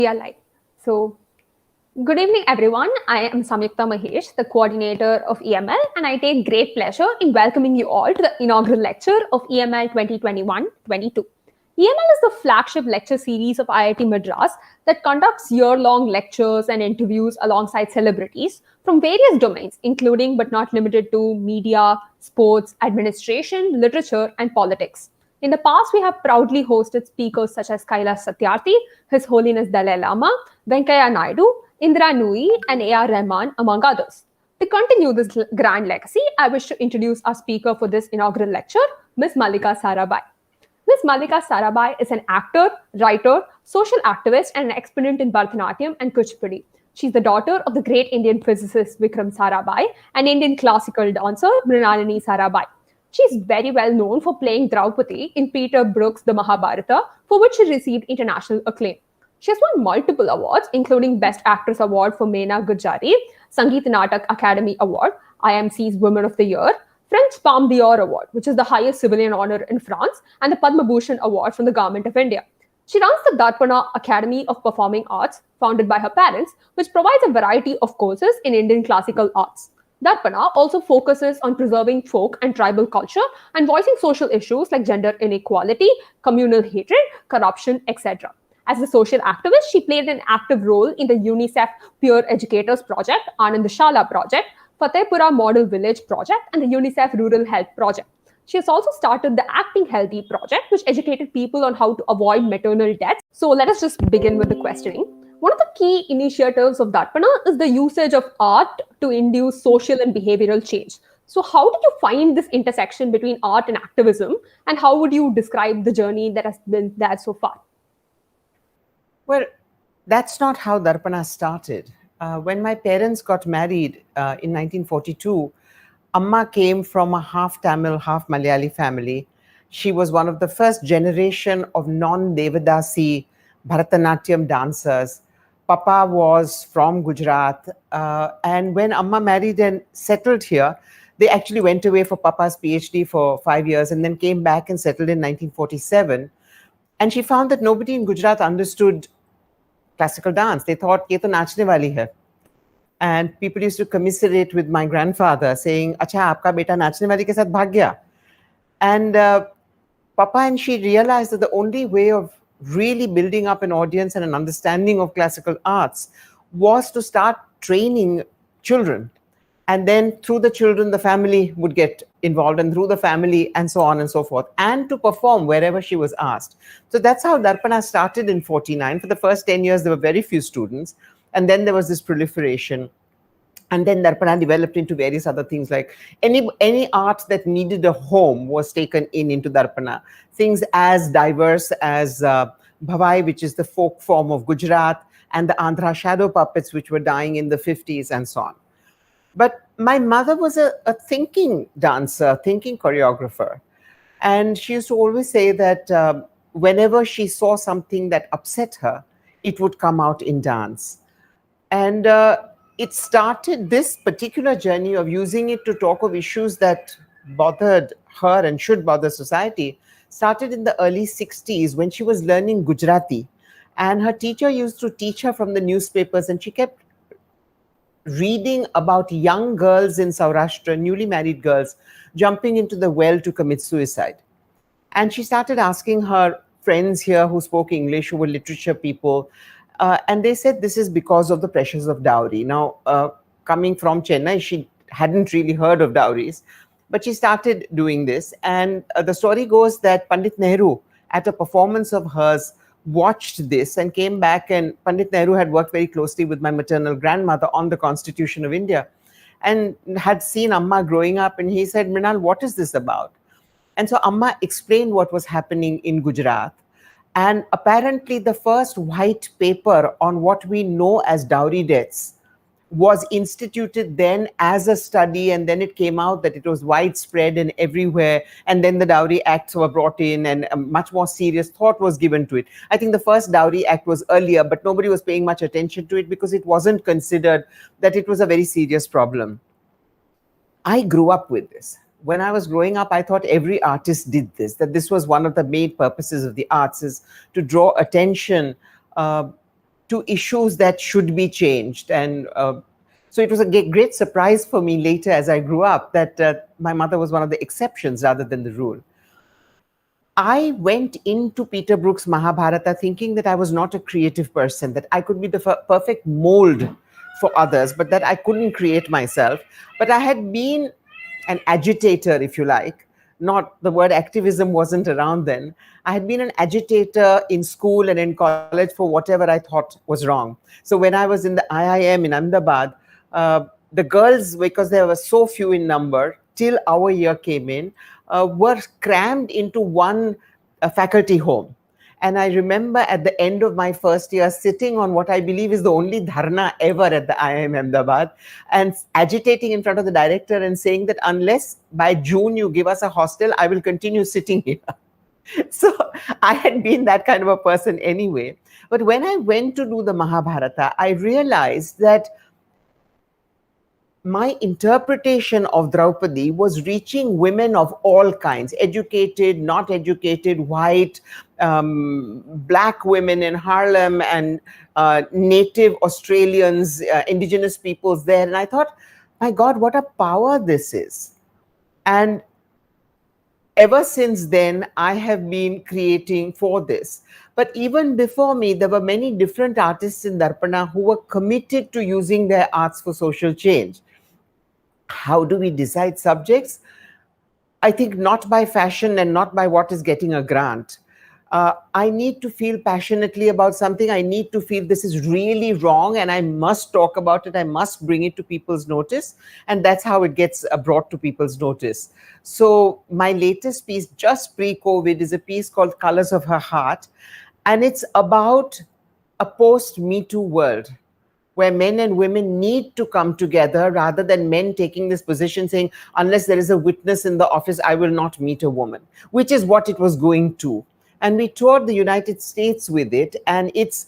We are live. So, good evening, everyone. I am Samyukta Mahesh, the coordinator of EML, and I take great pleasure in welcoming you all to the inaugural lecture of EML 2021-22. EML is the flagship lecture series of IIT Madras that conducts year-long lectures and interviews alongside celebrities from various domains, including but not limited to media, sports, administration, literature, and politics. In the past, we have proudly hosted speakers such as Kailash Satyarthi, His Holiness Dalai Lama, Venkaiah Naidu, Indra Nui, and A.R. Rahman, among others. To continue this grand legacy, I wish to introduce our speaker for this inaugural lecture, Ms. Mallika Sarabhai. Ms. Mallika Sarabhai is an actor, writer, social activist, and an exponent in Bharatanatyam and Kuchipudi. She's the daughter of the great Indian physicist Vikram Sarabhai and Indian classical dancer Mrinalini Sarabhai. She is very well known for playing Draupadi in Peter Brook's The Mahabharata, for which she received international acclaim. She has won multiple awards, including Best Actress Award for Meena Gujari, Sangeet Natak Academy Award, IMC's Women of the Year, French Palme D'or Award, which is the highest civilian honor in France, and the Padma Bhushan Award from the Government of India. She runs the Darpana Academy of Performing Arts, founded by her parents, which provides a variety of courses in Indian classical arts. Darpana also focuses on preserving folk and tribal culture and voicing social issues like gender inequality, communal hatred, corruption, etc. As a social activist, she played an active role in the UNICEF Peer Educators Project, Anandashala Project, Fatehpura Model Village Project, and the UNICEF Rural Health Project. She has also started the Acting Healthy Project, which educated people on how to avoid maternal deaths. So let us just begin with the questioning. One of the key initiatives of Darpana is the usage of art to induce social and behavioral change. So how did you find this intersection between art and activism, and how would you describe the journey that has been there so far? Well, that's not how Darpana started. When my parents got married in 1942, Amma came from a half Tamil, half Malayali family. She was one of the first generation of non-Devadasi Bharatanatyam dancers. Papa was from Gujarat. And when Amma married and settled here, they actually went away for Papa's PhD for 5 years and then came back and settled in 1947. And she found that nobody in Gujarat understood classical dance. They thought, ye to nachne wali hai. And people used to commiserate with my grandfather, saying, "Acha, aapka beta nachne wali ke sath bhag gaya." And Papa and she realized that the only way of really building up an audience and an understanding of classical arts was to start training children. And then through the children, the family would get involved, and through the family, and so on and so forth, and to perform wherever she was asked. So that's how Darpana started in 49. For the first 10 years, there were very few students. And then there was this proliferation. And then Darpana developed into various other things, like any art that needed a home was taken into Darpana. Things as diverse as Bhavai, which is the folk form of Gujarat, and the Andhra shadow puppets, which were dying in the 50s, and so on. But my mother was a thinking dancer, thinking choreographer. And she used to always say that whenever she saw something that upset her, it would come out in dance. And it started this particular journey of using it to talk of issues that bothered her and should bother society, started in the early 60s when she was learning Gujarati. And her teacher used to teach her from the newspapers, and she kept reading about young girls in Saurashtra, newly married girls, jumping into the well to commit suicide. And she started asking her friends here who spoke English, who were literature people, and they said this is because of the pressures of dowry. Now, coming from Chennai, she hadn't really heard of dowries, but she started doing this. And the story goes that Pandit Nehru, at a performance of hers, watched this and came back, and Pandit Nehru had worked very closely with my maternal grandmother on the Constitution of India and had seen Amma growing up, and he said, "Mrinal, what is this about?" And so Amma explained what was happening in Gujarat. And apparently the first white paper on what we know as dowry deaths was instituted then as a study, and then it came out that it was widespread and everywhere, and then the Dowry Acts were brought in, and a much more serious thought was given to it. I think the first Dowry Act was earlier, but nobody was paying much attention to it because it wasn't considered that it was a very serious problem. I grew up with this. When I was growing up, I thought every artist did this, that this was one of the main purposes of the arts, is to draw attention to issues that should be changed. And so it was a great surprise for me later as I grew up that my mother was one of the exceptions rather than the rule. I went into Peter Brook's Mahabharata thinking that I was not a creative person, that I could be the perfect mold for others, but that I couldn't create myself. But I had been an agitator, if you like. Not the word activism wasn't around then. I had been an agitator in school and in college for whatever I thought was wrong. So when I was in the IIM in Ahmedabad, the girls, because there were so few in number, till our year came in, were crammed into one faculty home. And I remember at the end of my first year sitting on what I believe is the only dharna ever at the IIM Ahmedabad and agitating in front of the director and saying that unless by June you give us a hostel, I will continue sitting here. So I had been that kind of a person anyway. But when I went to do the Mahabharata, I realized that my interpretation of Draupadi was reaching women of all kinds, educated, not educated, white, black women in Harlem, and native Australians, indigenous peoples there. And I thought, my God, what a power this is. And ever since then, I have been creating for this. But even before me, there were many different artists in Darpana who were committed to using their arts for social change. How do we decide subjects? I think not by fashion and not by what is getting a grant. I need to feel passionately about something. I need to feel this is really wrong and I must talk about it. I must bring it to people's notice. And that's how it gets brought to people's notice. So my latest piece, just pre-COVID, is a piece called Colors of Her Heart. And it's about a post-Me Too world, where men and women need to come together rather than men taking this position saying, unless there is a witness in the office, I will not meet a woman, which is what it was going to. And we toured the United States with it, and it's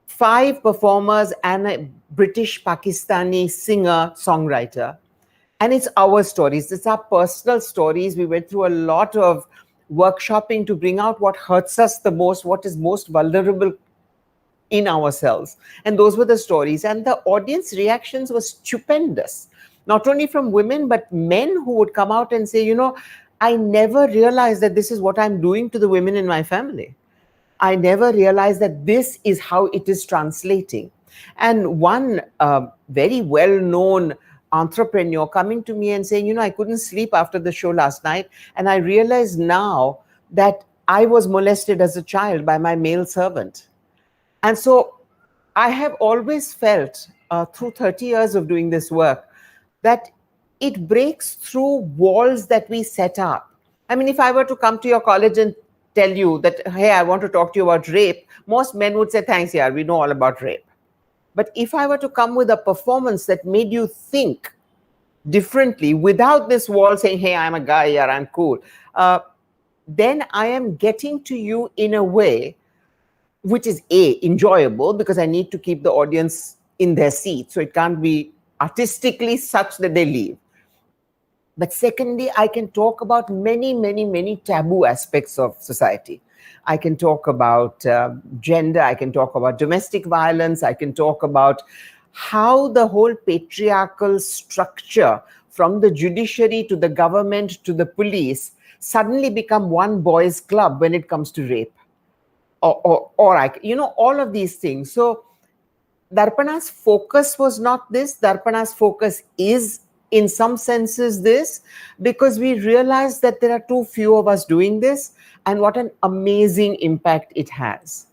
5 performers and a British Pakistani singer, songwriter. And it's our stories. It's our personal stories. We went through a lot of workshopping to bring out what hurts us the most, what is most vulnerable in ourselves. And those were the stories. And the audience reactions were stupendous, not only from women, but men who would come out and say, you know, I never realized that this is what I'm doing to the women in my family. I never realized that this is how it is translating. And one very well-known entrepreneur coming to me and saying, you know, I couldn't sleep after the show last night. And I realized now that I was molested as a child by my male servant. And so I have always felt through 30 years of doing this work that it breaks through walls that we set up. I mean, if I were to come to your college and tell you that, hey, I want to talk to you about rape, most men would say, thanks, yeah, we know all about rape. But if I were to come with a performance that made you think differently without this wall saying, hey, I'm a guy, yeah, I'm cool, then I am getting to you in a way which is enjoyable, because I need to keep the audience in their seat. So it can't be artistically such that they leave. But secondly, I can talk about many, many, many taboo aspects of society. I can talk about gender. I can talk about domestic violence. I can talk about how the whole patriarchal structure, from the judiciary to the government to the police, suddenly become one boys' club when it comes to rape. Or you know, all of these things. So Darpana's focus was not this. Darpana's focus is, in some senses, this, because we realized that there are too few of us doing this, and what an amazing impact it has.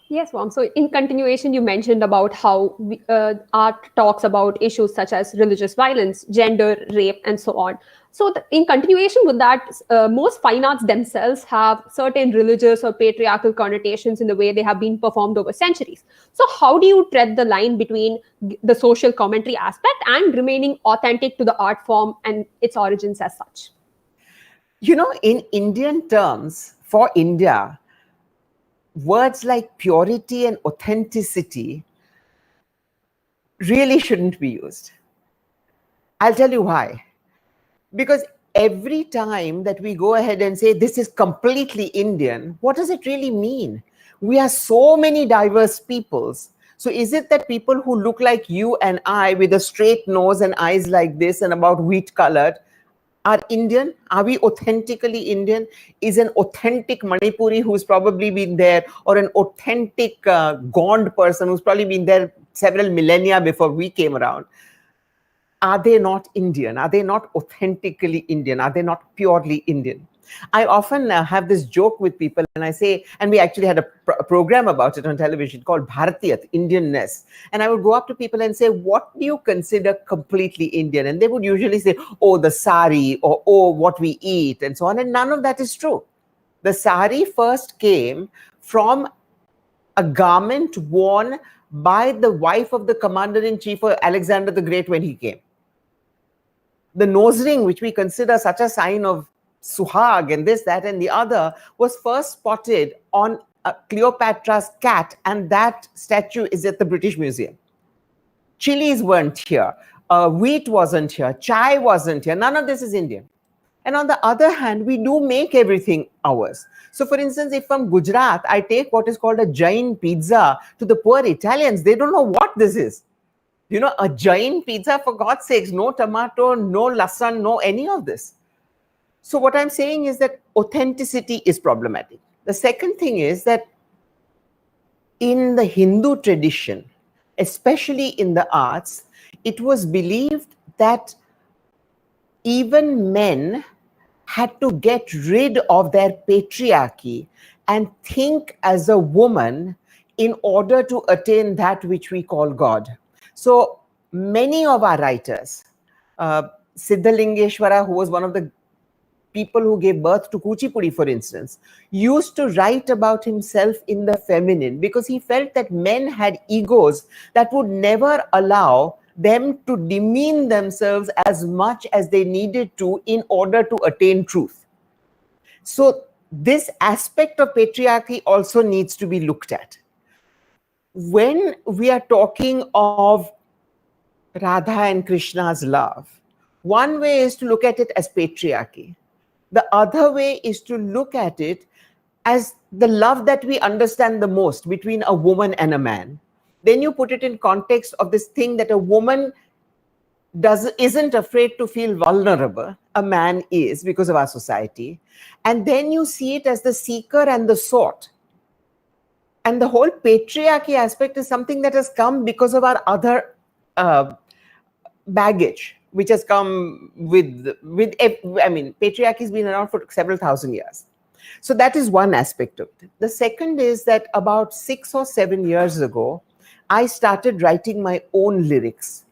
Yes, Mom. So in continuation, you mentioned about how art talks about issues such as religious violence, gender, rape, and so on. So in continuation with that, most fine arts themselves have certain religious or patriarchal connotations in the way they have been performed over centuries. So how do you tread the line between the social commentary aspect and remaining authentic to the art form and its origins as such? You know, in Indian terms, for India, words like purity and authenticity really shouldn't be used. I'll tell you why. Because every time that we go ahead and say this is completely Indian, what does it really mean? We are so many diverse peoples. So is it that people who look like you and I with a straight nose and eyes like this and about wheat colored are Indian? Are we authentically Indian? Is an authentic Manipuri who's probably been there, or an authentic Gond person who's probably been there several millennia before we came around, are they not Indian? Are they not authentically Indian? Are they not purely Indian? I often have this joke with people, and I say, and we actually had a program about it on television called Bharatiyat, Indianness. And I would go up to people and say, what do you consider completely Indian? And they would usually say, oh, the sari, or oh, what we eat, and so on. And none of that is true. The sari first came from a garment worn by the wife of the commander-in-chief of Alexander the Great when he came. The nose ring, which we consider such a sign of suhag and this, that, and the other, was first spotted on Cleopatra's cat, and that statue is at the British Museum. Chilies weren't here, wheat wasn't here, chai wasn't here, none of this is Indian. And on the other hand, we do make everything ours. So for instance, if from Gujarat, I take what is called a Jain pizza to the poor Italians, they don't know what this is. You know, a Jain pizza, for God's sakes, no tomato, no lasan, no any of this. So what I'm saying is that authenticity is problematic. The second thing is that in the Hindu tradition, especially in the arts, it was believed that even men had to get rid of their patriarchy and think as a woman in order to attain that which we call God. So many of our writers, Siddhalingeshwara, who was one of the people who gave birth to Kuchipudi, for instance, used to write about himself in the feminine because he felt that men had egos that would never allow them to demean themselves as much as they needed to in order to attain truth. So this aspect of patriarchy also needs to be looked at. When we are talking of Radha and Krishna's love, one way is to look at it as patriarchy. The other way is to look at it as the love that we understand the most between a woman and a man. Then you put it in context of this thing that a woman isn't afraid to feel vulnerable. A man is, because of our society. And then you see it as the seeker and the sought. And the whole patriarchy aspect is something that has come because of our other baggage, which has come with I mean, patriarchy has been around for several thousand years. So that is one aspect of it. The second is that about 6 or 7 years ago, I started writing my own lyrics.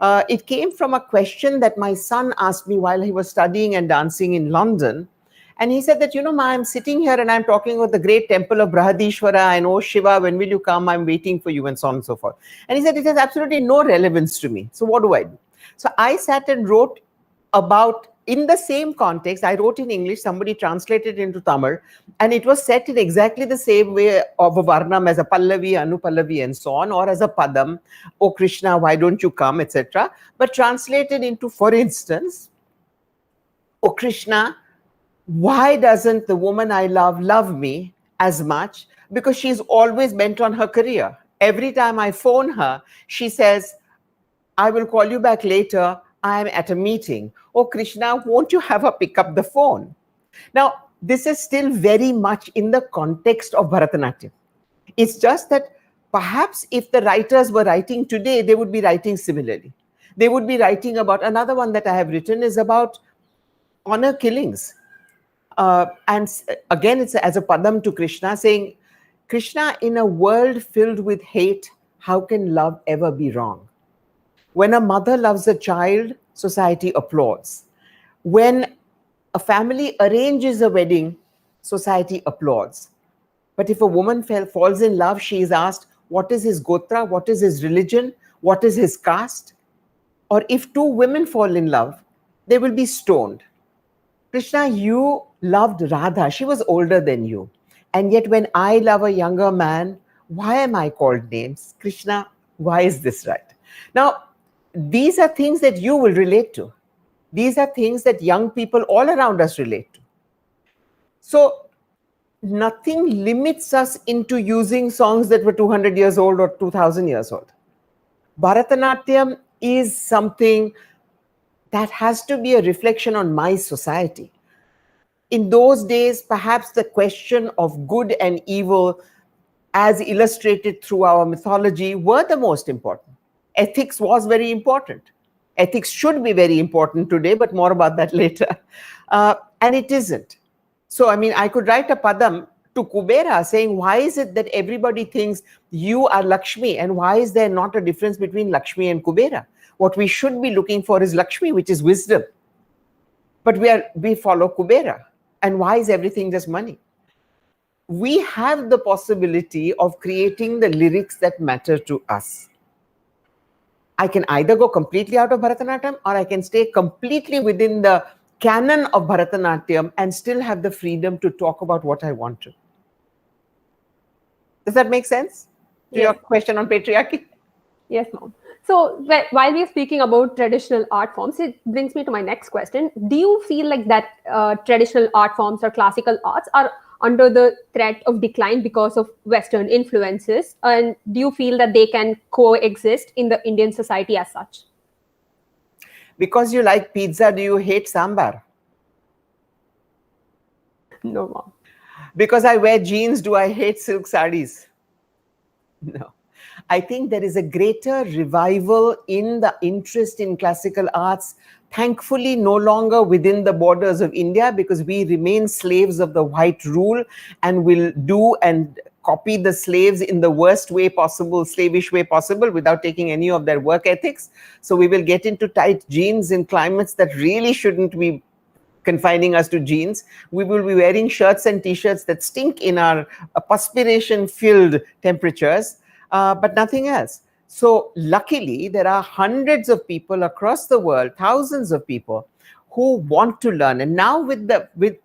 It came from a question that my son asked me while he was studying and dancing in London. And he said that, you know, Ma, I'm sitting here and I'm talking about the great temple of Brihadishwara and, oh Shiva, when will you come? I'm waiting for you, and so on and so forth. And he said, it has absolutely no relevance to me. So what do I do? So I sat and wrote about, in the same context, I wrote in English, somebody translated it into Tamil, and it was set in exactly the same way of a Varnam as a Pallavi, Anupallavi, and so on, or as a Padam, oh Krishna, why don't you come, etc. But translated into, for instance, oh Krishna, why doesn't the woman I love me as much? Because she's always bent on her career. Every time I phone her, she says, I will call you back later. I'm at a meeting. Oh, Krishna, won't you have her pick up the phone? Now, this is still very much in the context of Bharatanatyam. It's just that perhaps if the writers were writing today, they would be writing similarly. They would be writing about, another one that I have written is about honor killings. And again, it's as a padam to Krishna, saying, Krishna, in a world filled with hate, how can love ever be wrong? When a mother loves a child, society applauds. When a family arranges a wedding, society applauds. But if a woman falls in love, she is asked, what is his gotra? What is his religion? What is his caste? Or if two women fall in love, they will be stoned. Krishna, you loved Radha. She was older than you. And yet when I love a younger man, why am I called names? Krishna, why is this right? Now, these are things that you will relate to. These are things that young people all around us relate to. So nothing limits us into using songs that were 200 years old or 2000 years old. Bharatanatyam is something that has to be a reflection on my society. In those days, perhaps the question of good and evil, as illustrated through our mythology, were the most important. Ethics was very important. Ethics should be very important today, but more about that later. And it isn't. So, I mean, I could write a padam to Kubera saying, why is it that everybody thinks you are Lakshmi, and why is there not a difference between Lakshmi and Kubera? What we should be looking for is Lakshmi, which is wisdom. But we follow Kubera. And why is everything just money? We have the possibility of creating the lyrics that matter to us. I can either go completely out of Bharatanatyam, or I can stay completely within the canon of Bharatanatyam and still have the freedom to talk about what I want to. Does that make sense to your question on patriarchy? Yes, ma'am. So while we're speaking about traditional art forms, it brings me to my next question. Do you feel like that traditional art forms or classical arts are under the threat of decline because of Western influences? And do you feel that they can coexist in the Indian society as such? Because you like pizza, do you hate sambar? No, ma'am. Because I wear jeans, do I hate silk sarees? No. I think there is a greater revival in the interest in classical arts, thankfully no longer within the borders of India, because we remain slaves of the white rule and will do and copy the slaves in the worst way possible, slavish way possible, without taking any of their work ethics. So we will get into tight jeans in climates that really shouldn't be confining us to jeans. We will be wearing shirts and t-shirts that stink in our perspiration-filled temperatures, but nothing else. So luckily, there are hundreds of people across the world, thousands of people who want to learn. And now with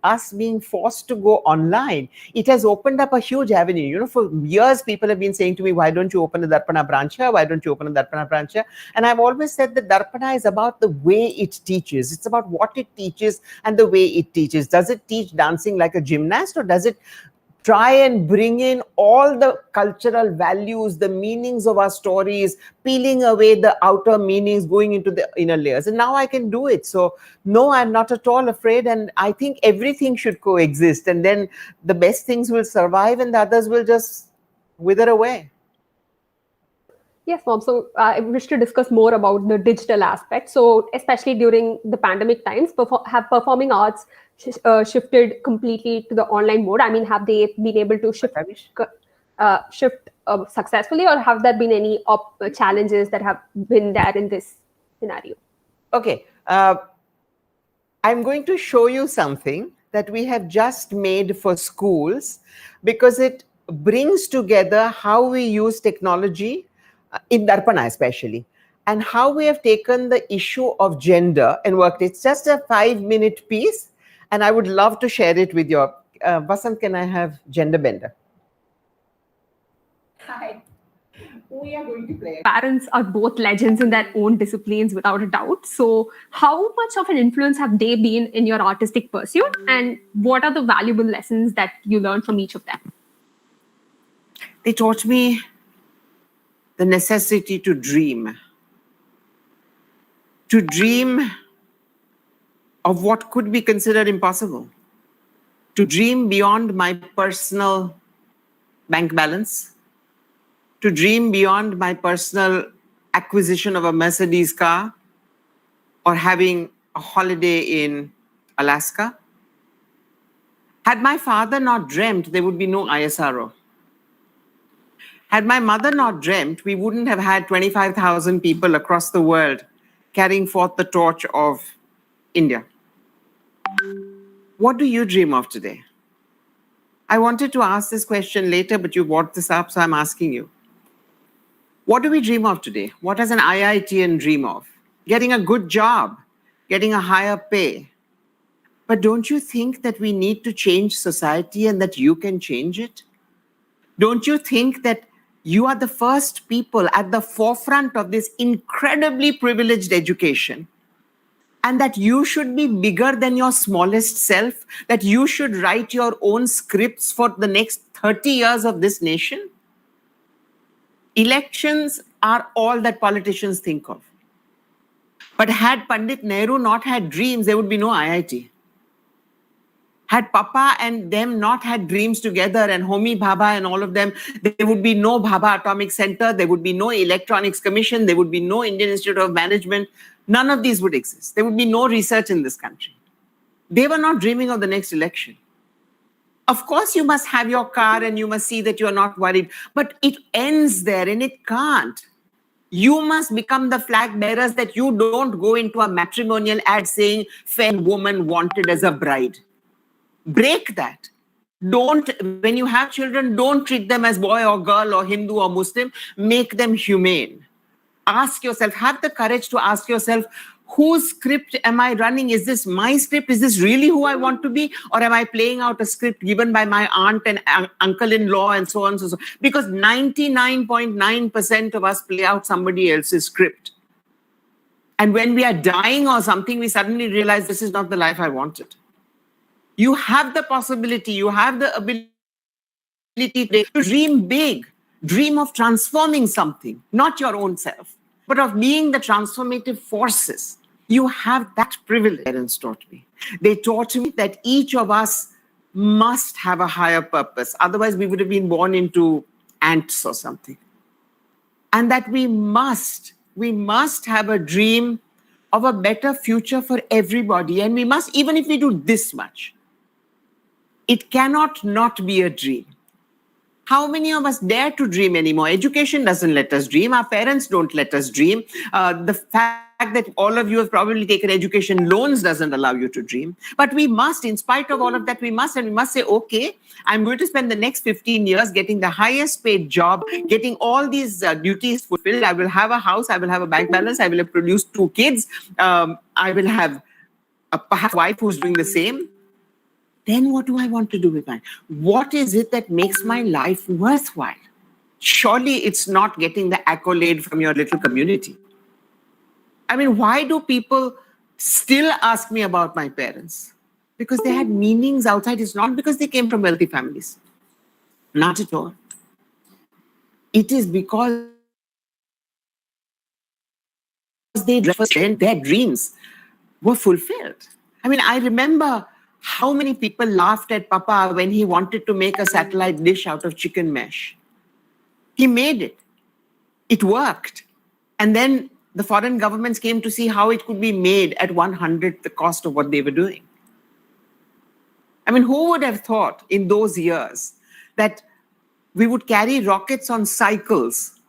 us being forced to go online, it has opened up a huge avenue. You know, for years, people have been saying to me, why don't you open a Darpana branch here? Why don't you open a Darpana branch here? And I've always said that Darpana is about the way it teaches. It's about what it teaches and the way it teaches. Does it teach dancing like a gymnast, or does it try and bring in all the cultural values, the meanings of our stories, peeling away the outer meanings, going into the inner layers? And now I can do it. So no, I'm not at all afraid. And I think everything should coexist. And then the best things will survive and the others will just wither away. Yes, ma'am. So I wish to discuss more about the digital aspect. So especially during the pandemic times, have performing arts shifted completely to the online mode? I mean, have they been able to shift successfully, or have there been any challenges that have been there in this scenario? Okay. I'm going to show you something that we have just made for schools, because it brings together how we use technology in Darpana especially, and how we have taken the issue of gender and worked. It's just a 5-minute piece, and I would love to share it with you. Vasant, can I have gender bender? Hi. We are going to play. Parents are both legends in their own disciplines, without a doubt. So how much of an influence have they been in your artistic pursuit, and what are the valuable lessons that you learned from each of them? They taught me the necessity to dream of what could be considered impossible, to dream beyond my personal bank balance, to dream beyond my personal acquisition of a Mercedes car or having a holiday in Alaska. Had my father not dreamt, there would be no ISRO. Had my mother not dreamt, we wouldn't have had 25,000 people across the world carrying forth the torch of India. What do you dream of today? I wanted to ask this question later, but you brought this up, so I'm asking you. What do we dream of today? What does an IITian dream of? Getting a good job, getting a higher pay. But don't you think that we need to change society and that you can change it? Don't you think that you are the first people at the forefront of this incredibly privileged education? and that you should be bigger than your smallest self, that you should write your own scripts for the next 30 years of this nation? Elections are all that politicians think of. But had Pandit Nehru not had dreams, there would be no IIT. Had Papa and them not had dreams together, and Homi Bhabha and all of them, there would be no Bhabha Atomic Center, there would be no Electronics Commission, there would be no Indian Institute of Management. None of these would exist. There would be no research in this country. They were not dreaming of the next election. Of course, you must have your car and you must see that you are not worried, but it ends there and it can't. You must become the flag bearers, that you don't go into a matrimonial ad saying fair woman wanted as a bride. Break that. Don't, when you have children, don't treat them as boy or girl or Hindu or Muslim. Make them humane. Ask yourself, have the courage to ask yourself, whose script am I running? Is this my script? Is this really who I want to be? Or am I playing out a script given by my aunt and uncle-in-law and so on and so on? Because 99.9% of us play out somebody else's script. And when we are dying or something, we suddenly realize this is not the life I wanted. You have the possibility, you have the ability to dream big, dream of transforming something, not your own self, but of being the transformative forces. You have that privilege. Parents taught me. They taught me that each of us must have a higher purpose. Otherwise, we would have been born into ants or something. And that we must have a dream of a better future for everybody. And we must, even if we do this much, it cannot not be a dream. How many of us dare to dream anymore? Education doesn't let us dream. Our parents don't let us dream. The fact that all of you have probably taken education loans doesn't allow you to dream. But we must, in spite of all of that, we must say, okay, I'm going to spend the next 15 years getting the highest paid job, getting all these duties fulfilled. I will have a house, I will have a bank balance, I will have produced 2 kids, I will have perhaps a wife who's doing the same. Then what do I want to do with mine? What is it that makes my life worthwhile? Surely it's not getting the accolade from your little community. I mean, why do people still ask me about my parents? Because they had meanings outside. It's not because they came from wealthy families. Not at all. It is because their dreams were fulfilled. I mean, I remember how many people laughed at Papa when he wanted to make a satellite dish out of chicken mesh. He made it. It worked. And then the foreign governments came to see how it could be made at 100th the cost of what they were doing. I mean, who would have thought in those years that we would carry rockets on cycles,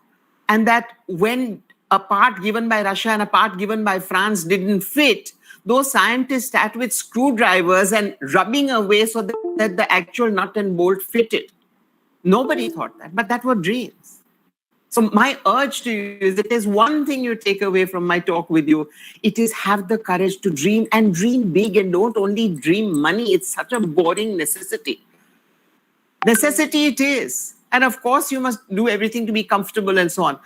and that when a part given by Russia and a part given by France didn't fit, those scientists sat with screwdrivers and rubbing away so that the actual nut and bolt fitted. Nobody thought that, but that were dreams. So my urge to you is that there's one thing you take away from my talk with you. It is have the courage to dream, and dream big, and don't only dream money. It's such a boring necessity. Necessity it is. And of course, you must do everything to be comfortable and so on.